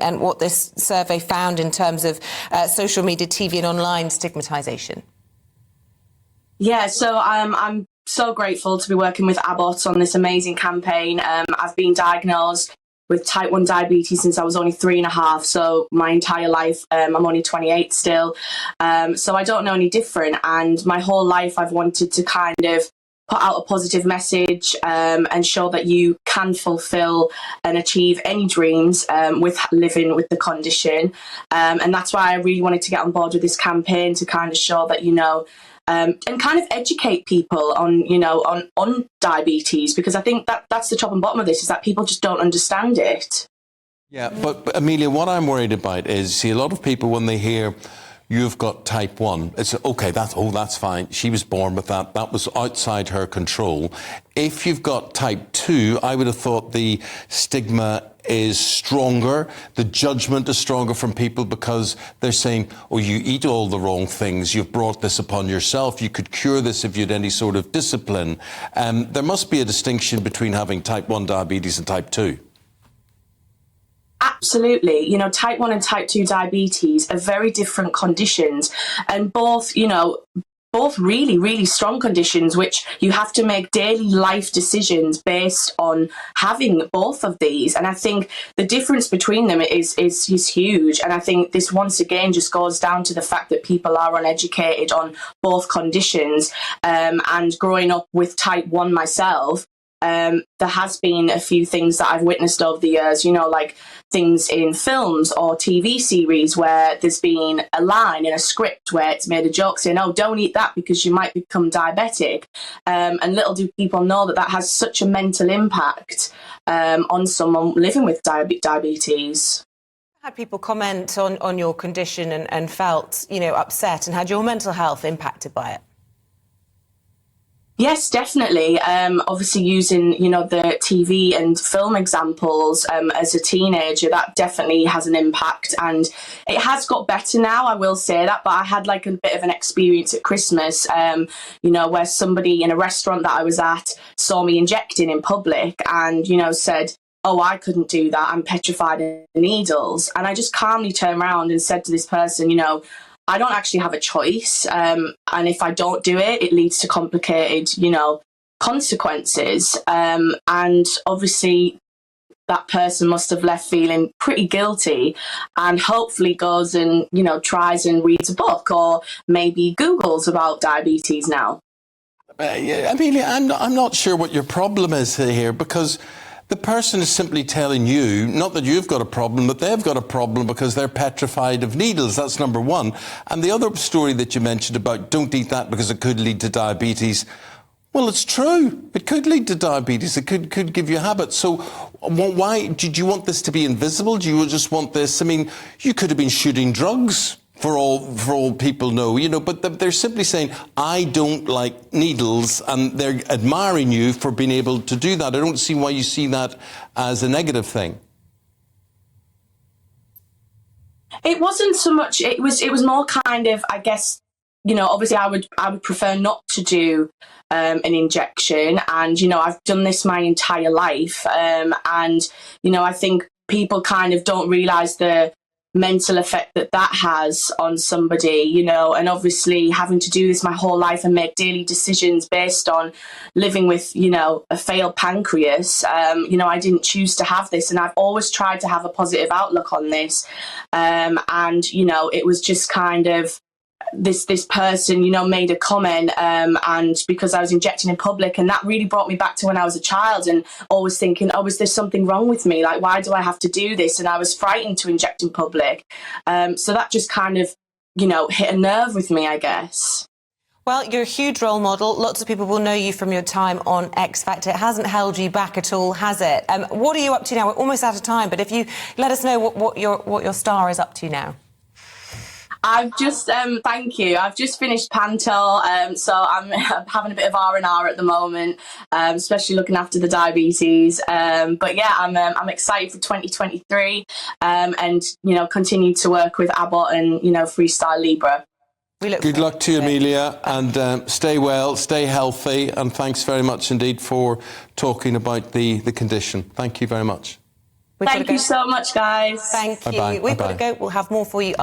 and what this survey found in terms of social media, TV and online stigmatisation? Yeah, so I'm so grateful to be working with Abbott on this amazing campaign. I've been diagnosed with type 1 diabetes since I was only 3.5, so my entire life. I'm only 28 still, so I don't know any different, and my whole life I've wanted to kind of put out a positive message and show that you can fulfill and achieve any dreams with living with the condition, and that's why I really wanted to get on board with this campaign, to kind of show that, and kind of educate people on, on diabetes, because I think that's the top and bottom of this, is that people just don't understand it. Yeah, but Amelia, what I'm worried about is, see, a lot of people, when they hear you've got type 1, it's okay, that's fine, she was born with that was outside her control. If you've got type 2, I would have thought the stigma is stronger, the judgment is stronger from people, because they're saying, oh, you eat all the wrong things, you've brought this upon yourself, you could cure this if you had any sort of discipline. There must be a distinction between having type 1 diabetes and type 2. Absolutely. Type 1 and type 2 diabetes are very different conditions, and both really, really strong conditions, which you have to make daily life decisions based on having both of these. And I think the difference between them is huge. And I think this once again just goes down to the fact that people are uneducated on both conditions. And growing up with type 1 myself, there has been a few things that I've witnessed over the years, like things in films or TV series where there's been a line in a script where it's made a joke saying, oh, don't eat that because you might become diabetic. And little do people know that has such a mental impact on someone living with diabetes. Had people comment on your condition and felt, upset, and had your mental health impacted by it? Yes, definitely. Obviously, using the TV and film examples as a teenager, that definitely has an impact, and it has got better now, I will say that. But I had like a bit of an experience at Christmas, where somebody in a restaurant that I was at saw me injecting in public, and said, oh, I couldn't do that, I'm petrified of needles. And I just calmly turned around and said to this person, I don't actually have a choice, and if I don't do it, it leads to complicated, consequences. And obviously, that person must have left feeling pretty guilty, and hopefully goes and tries and reads a book, or maybe Googles about diabetes now. Amelia, I'm not sure what your problem is here, because the person is simply telling you, not that you've got a problem, but they've got a problem because they're petrified of needles. That's number one. And the other story that you mentioned about don't eat that because it could lead to diabetes, well, it's true. It could lead to diabetes. It could give you a habit. So why did you want this to be invisible? Do you just want this? I mean, you could have been shooting drugs for all people know, but they're simply saying, I don't like needles, and they're admiring you for being able to do that. I don't see why you see that as a negative thing. It wasn't so much, it was more kind of, I guess, obviously I would prefer not to do an injection, and, I've done this my entire life. And, I think people kind of don't realise the mental effect that has on somebody, and obviously having to do this my whole life and make daily decisions based on living with, a failed pancreas. I didn't choose to have this, and I've always tried to have a positive outlook on this. And, it was just kind of this person, made a comment, and because I was injecting in public, and that really brought me back to when I was a child, and always thinking, oh, is there something wrong with me? Like, why do I have to do this? And I was frightened to inject in public. So that just kind of, hit a nerve with me, I guess. Well, you're a huge role model. Lots of people will know you from your time on X Factor. It hasn't held you back at all, has it? What are you up to now? We're almost out of time, but if you let us know what your star is up to now. I've just, thank you. I've just finished Panto, so I'm having a bit of R&R at the moment, especially looking after the diabetes. But yeah, I'm excited for 2023, and continue to work with Abbott and Freestyle Libre. Good luck to you, Amelia, and stay well, stay healthy, and thanks very much indeed for talking about the condition. Thank you very much. Thank you so much, guys. Thank you. Bye-bye. We've got to Bye-bye. go. We'll have more for you